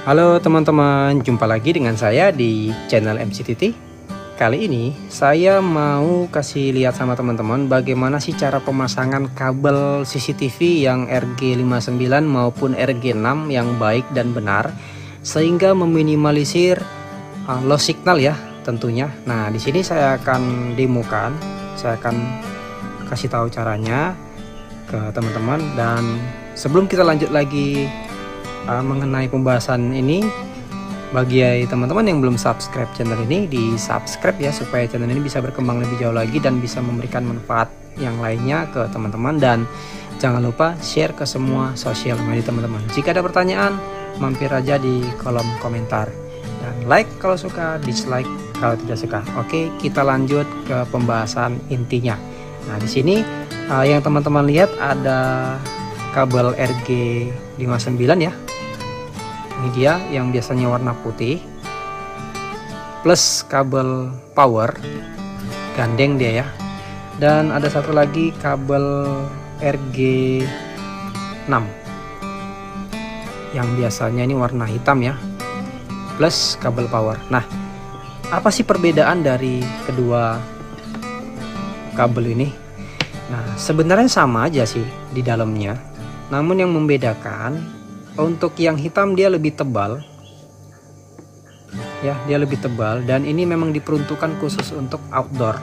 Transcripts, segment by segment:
Halo teman-teman, jumpa lagi dengan saya di channel MCTT. Kali ini saya mau kasih lihat sama teman-teman bagaimana sih cara pemasangan kabel CCTV yang RG59 maupun RG6 yang baik dan benar, sehingga meminimalisir loss signal ya tentunya. Nah, di sini saya akan demokan, saya akan kasih tahu caranya ke teman-teman. Dan sebelum kita lanjut lagi mengenai pembahasan ini, bagi teman-teman yang belum subscribe channel ini, di subscribe ya, supaya channel ini bisa berkembang lebih jauh lagi dan bisa memberikan manfaat yang lainnya ke teman-teman. Dan jangan lupa share ke semua sosial media teman-teman. Jika ada pertanyaan, mampir aja di kolom komentar, dan like kalau suka, dislike kalau tidak suka. Oke, kita lanjut ke pembahasan intinya. Nah, di sini yang teman-teman lihat ada kabel RG59 ya. Ini dia yang biasanya warna putih, plus kabel power gandeng dia ya. Dan ada satu lagi kabel RG6 yang biasanya ini warna hitam ya, plus kabel power. Nah, apa sih perbedaan dari kedua kabel ini? Nah, sebenarnya sama aja sih di dalamnya, namun yang membedakan, untuk yang hitam dia lebih tebal ya, dia lebih tebal, dan ini memang diperuntukkan khusus untuk outdoor.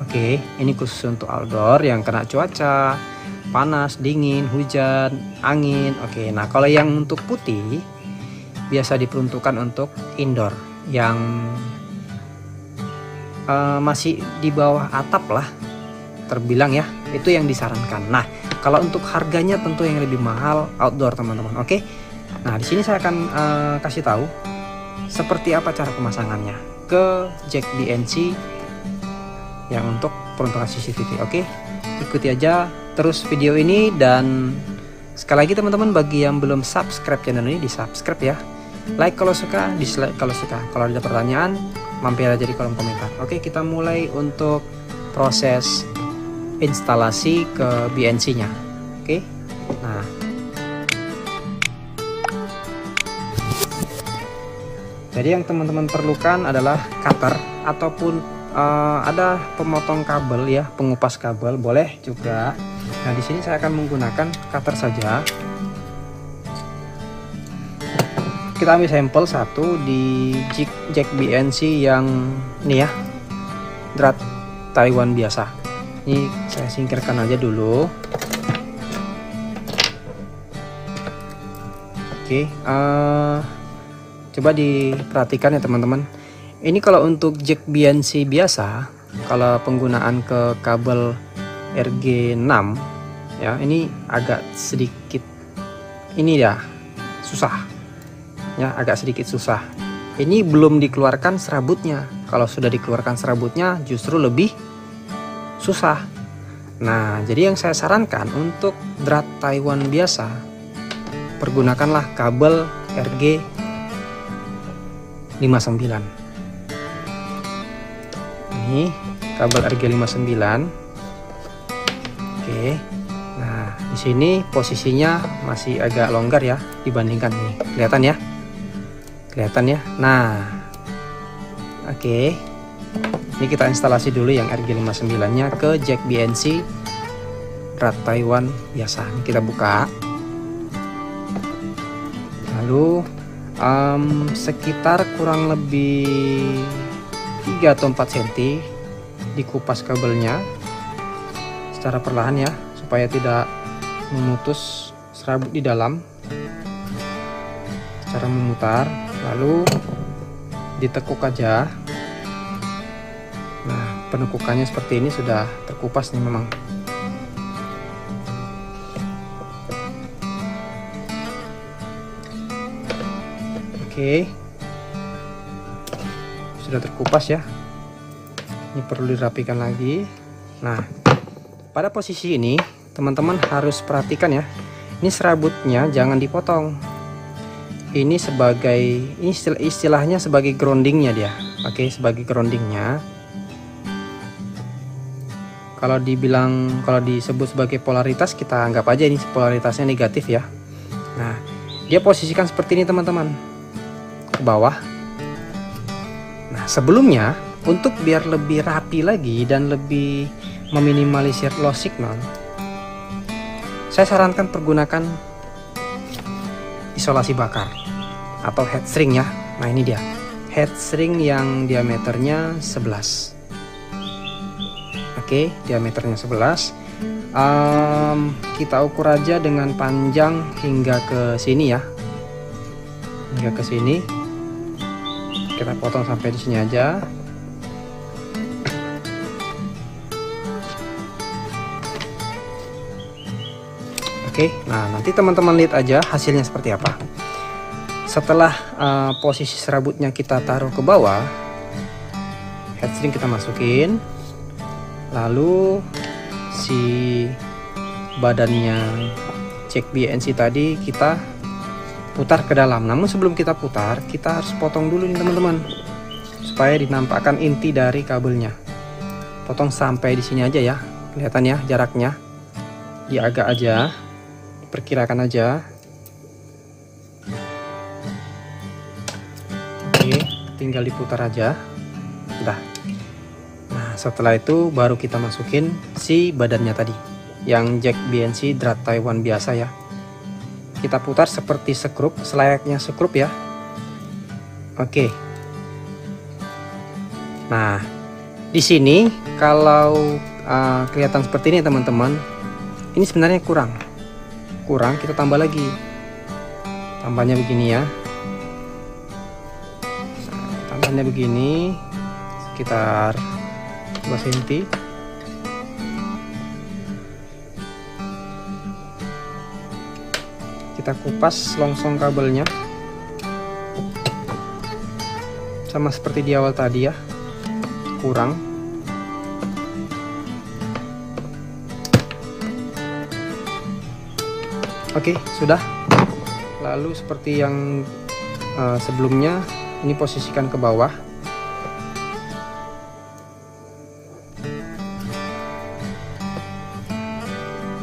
Oke, ini khusus untuk outdoor yang kena cuaca panas, dingin, hujan, angin. Oke, nah kalau yang untuk putih biasa diperuntukkan untuk indoor yang masih di bawah atap lah terbilang ya, itu yang disarankan. Nah, kalau untuk harganya tentu yang lebih mahal outdoor teman-teman. Oke, nah di sini saya akan kasih tahu seperti apa cara pemasangannya ke jack BNC yang untuk peruntukan CCTV. Oke, ikuti aja terus video ini. Dan sekali lagi teman-teman, bagi yang belum subscribe channel ini, di subscribe ya, like kalau suka, dislike kalau suka. Kalau ada pertanyaan, mampir aja di kolom komentar. Oke, kita mulai untuk proses instalasi ke BNC nya. Oke, nah jadi yang teman-teman perlukan adalah cutter ataupun ada pemotong kabel ya, pengupas kabel boleh juga. Nah, di sini saya akan menggunakan cutter saja. Kita ambil sampel satu di jack BNC yang ini ya, drat Taiwan biasa. Ini saya singkirkan aja dulu. Oke, coba diperhatikan ya teman-teman. Ini kalau untuk jack BNC biasa, kalau penggunaan ke kabel RG6 ya, ini agak sedikit ini ya, susah ya, agak sedikit susah. Ini belum dikeluarkan serabutnya. Kalau sudah dikeluarkan serabutnya justru lebih susah. Nah, jadi yang saya sarankan untuk drat Taiwan biasa, pergunakanlah kabel RG59. Ini kabel RG59. Oke. Nah, di sini posisinya masih agak longgar ya dibandingkan ini. Kelihatan ya? Kelihatan ya? Nah. Oke. Ini kita instalasi dulu yang RG59 nya ke jack BNC drat Taiwan biasa. Ini kita buka. Lalu sekitar kurang lebih 3 atau 4 cm dikupas kabelnya secara perlahan ya, supaya tidak memutus serabut di dalam. Cara memutar, lalu ditekuk aja. Nah, penekukannya seperti ini, sudah terkupas nih memang. Oke, sudah terkupas ya. Ini perlu dirapikan lagi. Nah, pada posisi ini teman-teman harus perhatikan ya, ini serabutnya jangan dipotong. Ini sebagai, ini istilahnya sebagai groundingnya dia. Oke, sebagai groundingnya. Kalau disebut sebagai polaritas, kita anggap aja ini polaritasnya negatif ya. Nah, Dia posisikan seperti ini teman-teman, ke bawah. Nah sebelumnya, untuk biar lebih rapi lagi dan lebih meminimalisir low signal, saya sarankan pergunakan isolasi bakar atau headstring ya. Nah ini dia headstring yang diameternya 11. Oke, diameternya 11. Kita ukur aja dengan panjang hingga ke sini ya, hingga ke sini. Kita potong sampai di sini aja. Oke, nah nanti teman-teman lihat aja hasilnya seperti apa. Setelah posisi serabutnya kita taruh ke bawah, headstring kita masukin, lalu si badannya jack BNC tadi kita putar ke dalam. Namun sebelum kita putar, kita harus potong dulu nih teman-teman, supaya dinampakkan inti dari kabelnya. Potong sampai di sini aja ya, kelihatan ya jaraknya. Dia agak aja, perkirakan aja. Oke, tinggal diputar aja. Udah. Nah setelah itu baru kita masukin si badannya tadi, yang jack BNC Drat Taiwan biasa ya. Kita putar seperti sekrup, selayaknya sekrup ya. Oke. Nah di sini kalau kelihatan seperti ini teman-teman, ini sebenarnya kurang, kita tambah lagi. Tambahnya begini ya, tambahnya begini sekitar 2 cm. Kita kupas longsong kabelnya sama seperti di awal tadi ya, kurang. Oke, sudah. Lalu seperti yang sebelumnya, ini posisikan ke bawah.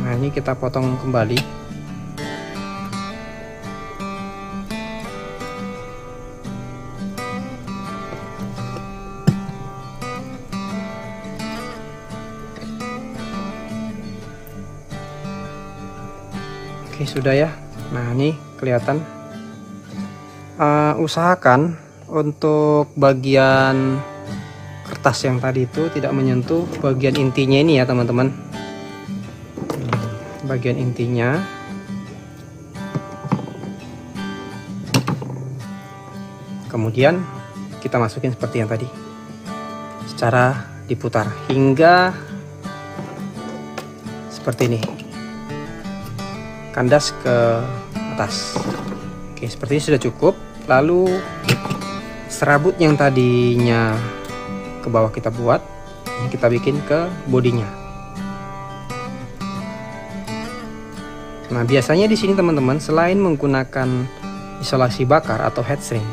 Nah ini kita potong kembali. Oke sudah ya. Nah ini kelihatan. Usahakan untuk bagian kertas yang tadi itu tidak menyentuh bagian intinya ini ya teman-teman. Bagian intinya. Kemudian kita masukin seperti yang tadi, secara diputar hingga seperti ini, kandas ke atas. Oke, seperti ini sudah cukup. Lalu serabut yang tadinya ke bawah kita buat, ini kita bikin ke bodinya. Nah biasanya di sini teman-teman, selain menggunakan isolasi bakar atau headstring,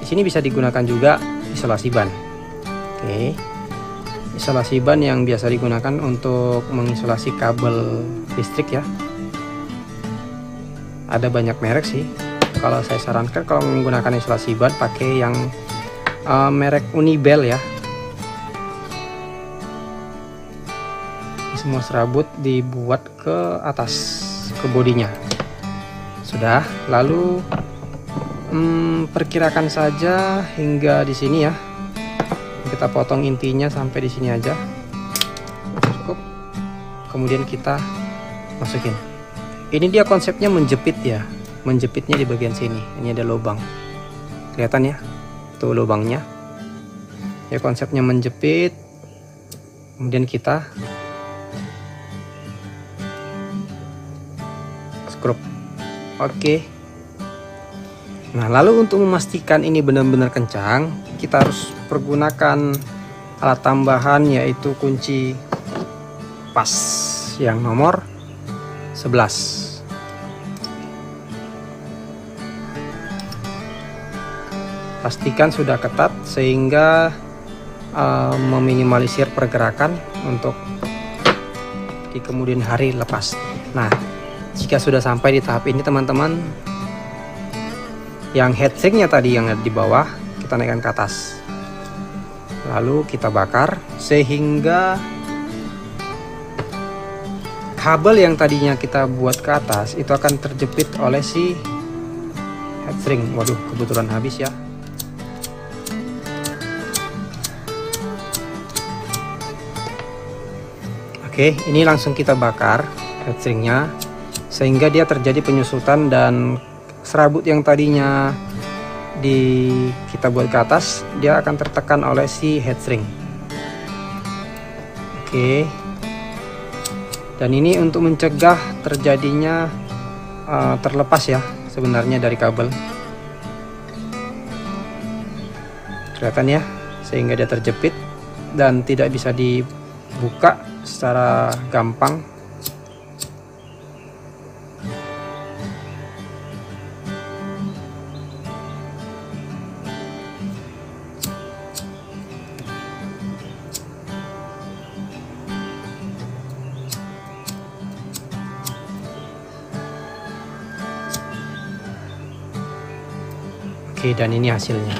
di sini bisa digunakan juga isolasi ban. Oke, isolasi ban yang biasa digunakan untuk mengisolasi kabel listrik ya. Ada banyak merek sih. Kalau saya sarankan kalau menggunakan isolasi ban, pakai yang merek Unibel ya. Semua serabut dibuat ke atas, ke bodinya. Sudah, lalu perkirakan saja hingga di sini ya. Kita potong intinya sampai di sini aja, cukup. Kemudian kita masukin. Ini dia konsepnya menjepit ya, menjepitnya di bagian sini. Ini ada lubang, kelihatan ya, tuh lubangnya. Ya konsepnya menjepit. Kemudian kita skrup. Oke. Nah lalu untuk memastikan ini benar-benar kencang, kita harus pergunakan alat tambahan, yaitu kunci pas yang nomor 11. Pastikan sudah ketat sehingga meminimalisir pergerakan untuk di kemudian hari lepas. Nah jika sudah sampai di tahap ini teman-teman, yang heatsinknya tadi yang ada di bawah kita naikkan ke atas, lalu kita bakar sehingga kabel yang tadinya kita buat ke atas itu akan terjepit oleh si heatsink. Waduh, kebetulan habis ya. Oke, ini langsung kita bakar heatsinknya sehingga dia terjadi penyusutan dan serabut yang tadinya kita buat ke atas dia akan tertekan oleh si heatsink. Oke. Dan ini untuk mencegah terjadinya terlepas ya sebenarnya dari kabel. Kelihatan ya, sehingga dia terjepit dan tidak bisa dibuka secara gampang. Oke, dan ini hasilnya.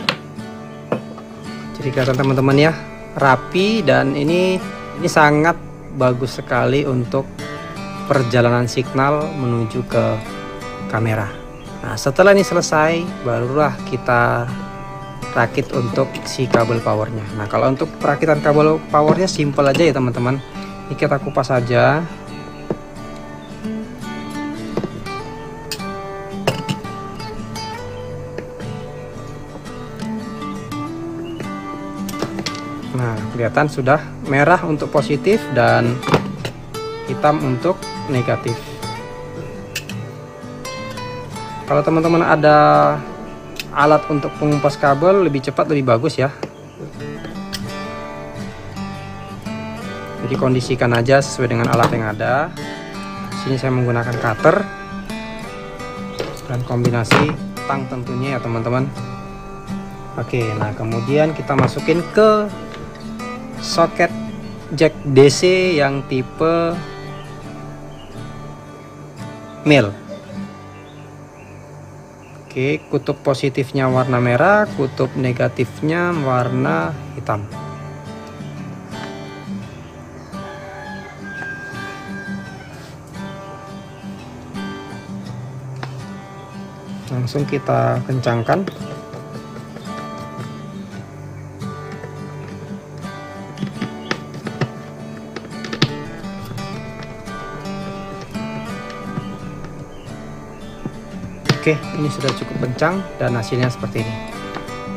Jadi kelihatan teman-teman ya, rapi, dan ini sangat bagus sekali untuk perjalanan signal menuju ke kamera. Nah, setelah ini selesai, barulah kita rakit untuk si kabel powernya. Nah, kalau untuk perakitan kabel powernya simple aja ya teman-teman. Ini kita kupas saja. Nah, kelihatan sudah merah untuk positif dan hitam untuk negatif. Kalau teman-teman ada alat untuk pengumpas kabel lebih cepat lebih bagus ya. Jadi kondisikan aja sesuai dengan alat yang ada. Sini saya menggunakan cutter dan kombinasi tang tentunya ya teman-teman. Oke, nah kemudian kita masukin ke soket jack DC yang tipe mil. Oke, kutub positifnya warna merah, kutub negatifnya warna hitam. Langsung kita kencangkan. Oke, ini sudah cukup kencang dan hasilnya seperti ini.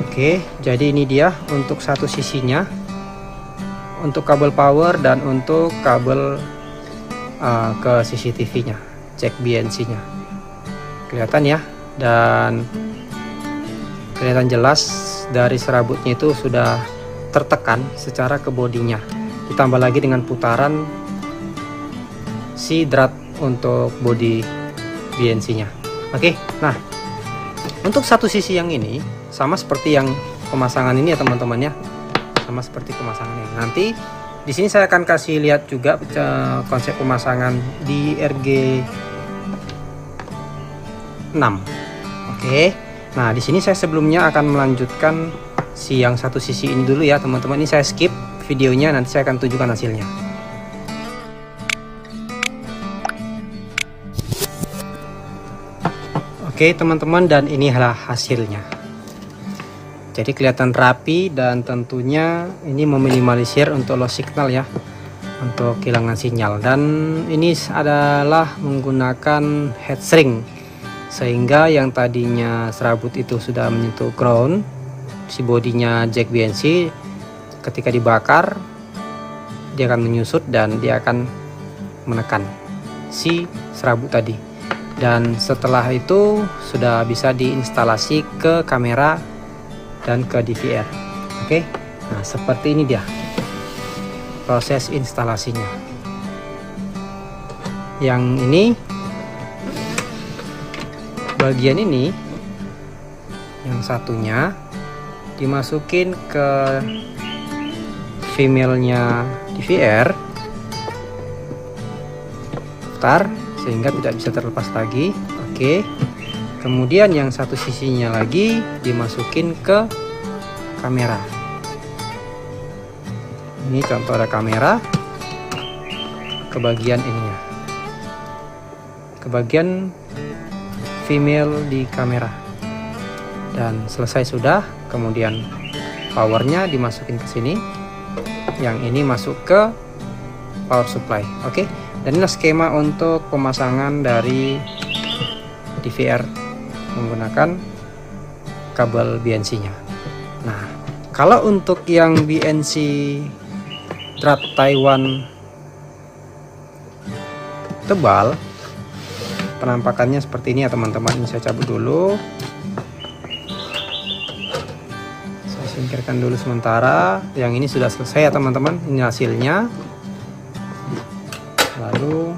Oke, jadi ini dia untuk satu sisinya, untuk kabel power dan untuk kabel ke CCTV-nya, jack BNC-nya. Kelihatan ya, dan kelihatan jelas dari serabutnya itu sudah tertekan secara ke bodinya. Ditambah lagi dengan putaran si drat untuk body BNC-nya. Oke, nah untuk satu sisi yang ini sama seperti yang pemasangan ini ya teman-teman ya, sama seperti pemasangan ini. Nanti di sini saya akan kasih lihat juga konsep pemasangan di RG6. Oke, nah di sini saya sebelumnya akan melanjutkan si yang satu sisi ini dulu ya teman-teman. Ini saya skip videonya, nanti saya akan tunjukkan hasilnya. Oke teman-teman, dan inilah hasilnya. Jadi kelihatan rapi dan tentunya ini meminimalisir untuk loss signal ya, untuk kehilangan sinyal. Dan ini adalah menggunakan heatsink, sehingga yang tadinya serabut itu sudah menyentuh ground, si bodinya jack BNC, ketika dibakar dia akan menyusut dan dia akan menekan si serabut tadi. Dan setelah itu sudah bisa diinstalasi ke kamera dan ke DVR. Oke, nah seperti ini dia proses instalasinya. Yang ini, bagian ini, yang satunya dimasukin ke female-nya DVR, putar sehingga tidak bisa terlepas lagi. Oke, kemudian yang satu sisinya lagi dimasukin ke kamera. Ini contoh ada kamera ke bagian ininya, ke bagian female di kamera, dan selesai sudah. Kemudian powernya dimasukin ke sini, yang ini masuk ke power supply. Oke, dan inilah skema untuk pemasangan dari DVR menggunakan kabel BNC nya. Nah, kalau untuk yang BNC drat Taiwan tebal, penampakannya seperti ini ya teman-teman. Ini saya cabut dulu, saya singkirkan dulu sementara. Yang ini sudah selesai ya teman-teman, ini hasilnya. Lalu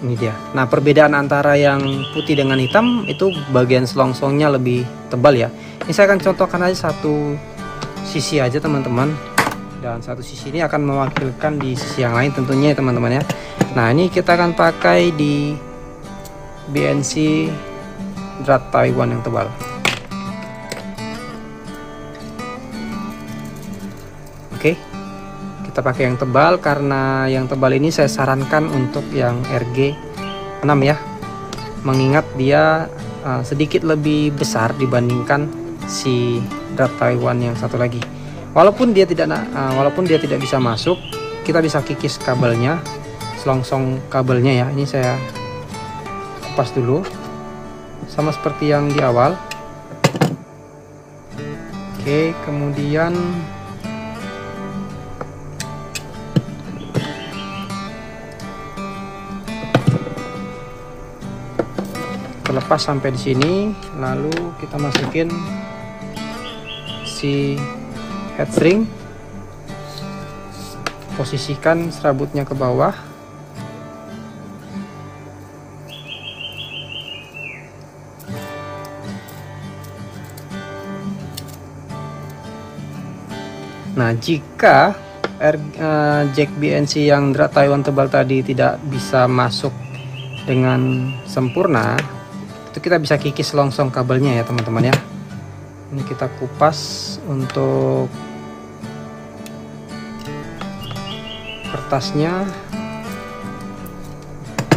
ini dia. Nah, perbedaan antara yang putih dengan hitam itu bagian selongsongnya lebih tebal ya. Ini saya akan contohkan aja satu sisi aja teman-teman, dan satu sisi ini akan mewakilkan di sisi yang lain tentunya ya teman-teman ya. Nah, ini kita akan pakai di BNC drat Taiwan yang tebal. Oke, kita pakai yang tebal karena yang tebal ini saya sarankan untuk yang RG6 ya, mengingat dia sedikit lebih besar dibandingkan si drat Taiwan yang satu lagi. Walaupun dia tidak bisa masuk, kita bisa kikis kabelnya, selongsong kabelnya ya. Ini saya kupas dulu, sama seperti yang di awal. Oke, kemudian terlepas sampai di sini. Lalu kita masukin si headstring, posisikan serabutnya ke bawah. Nah, jika jack BNC yang drat Taiwan tebal tadi tidak bisa masuk dengan sempurna, itu kita bisa kikis selongsong kabelnya ya teman-teman ya. Ini kita kupas untuk kertasnya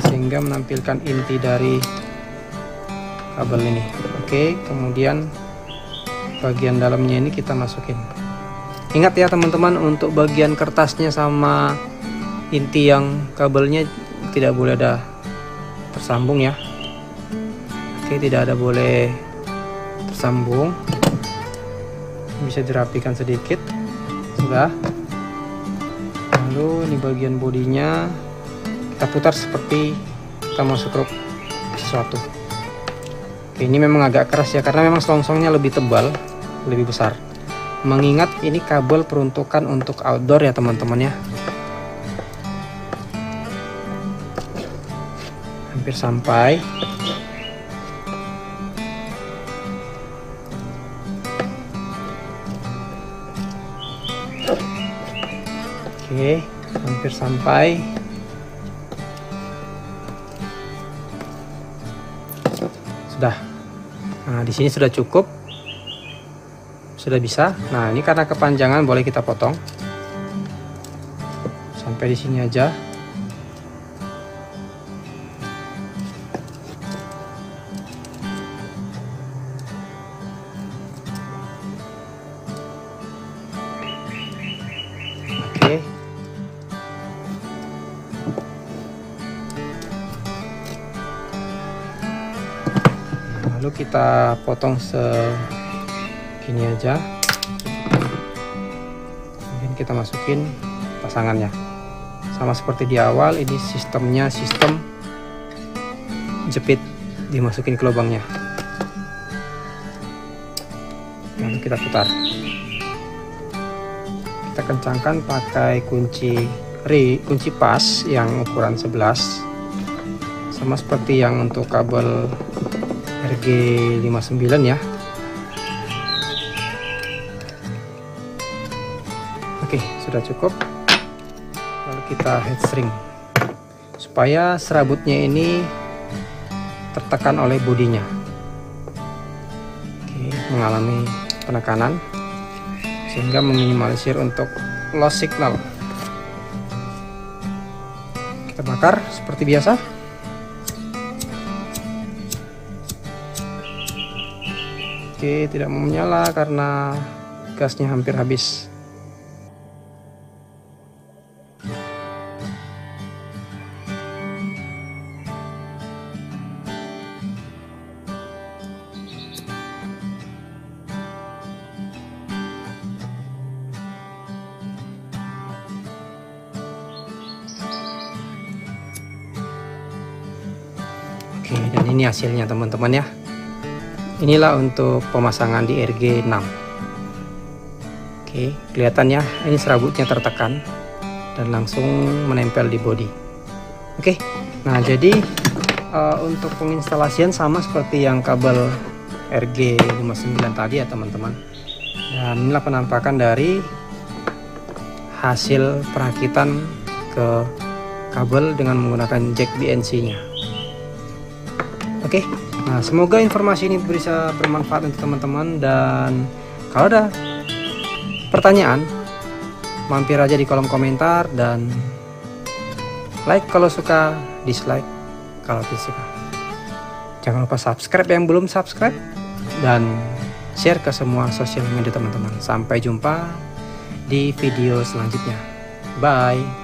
sehingga menampilkan inti dari kabel ini. Oke, kemudian bagian dalamnya ini kita masukin. Ingat ya teman-teman, untuk bagian kertasnya sama inti yang kabelnya tidak boleh ada tersambung ya. Oke, tidak ada boleh tersambung. Bisa dirapikan sedikit. Sudah. Lalu ini bagian bodinya kita putar seperti kita mau skrup sesuatu. Oke, ini memang agak keras ya karena memang selongsongnya lebih tebal, lebih besar. Mengingat ini kabel peruntukan untuk outdoor ya teman-teman ya. Hampir sampai. Oke, hampir sampai. Sudah. Nah, di sini sudah cukup. Sudah bisa. Nah, ini karena kepanjangan boleh kita potong. Sampai di sini aja. Oke. Lalu kita potong segini aja. Kemudian kita masukin pasangannya. Sama seperti di awal, ini sistemnya sistem jepit, dimasukin ke lubangnya. Lalu kita putar. Kita kencangkan pakai kunci pas yang ukuran 11. Sama seperti yang untuk kabel RG59 ya. Oke, sudah cukup. Lalu kita headstring supaya serabutnya ini tertekan oleh bodinya. mengalami penekanan sehingga meminimalisir untuk loss signal. Kita bakar seperti biasa. Oke, tidak mau menyala karena gasnya hampir habis. Oke, dan ini hasilnya teman-teman ya. Inilah untuk pemasangan di RG6. Oke, kelihatannya ini serabutnya tertekan dan langsung menempel di bodi. Oke, nah jadi untuk penginstalasian sama seperti yang kabel RG59 tadi ya teman-teman. Dan inilah penampakan dari hasil perakitan ke kabel dengan menggunakan jack BNC-nya. Oke, nah semoga informasi ini bisa bermanfaat untuk teman-teman, dan kalau ada pertanyaan mampir aja di kolom komentar, dan like kalau suka, dislike kalau tidak suka. Jangan lupa subscribe yang belum subscribe, dan share ke semua sosial media teman-teman. Sampai jumpa di video selanjutnya. Bye.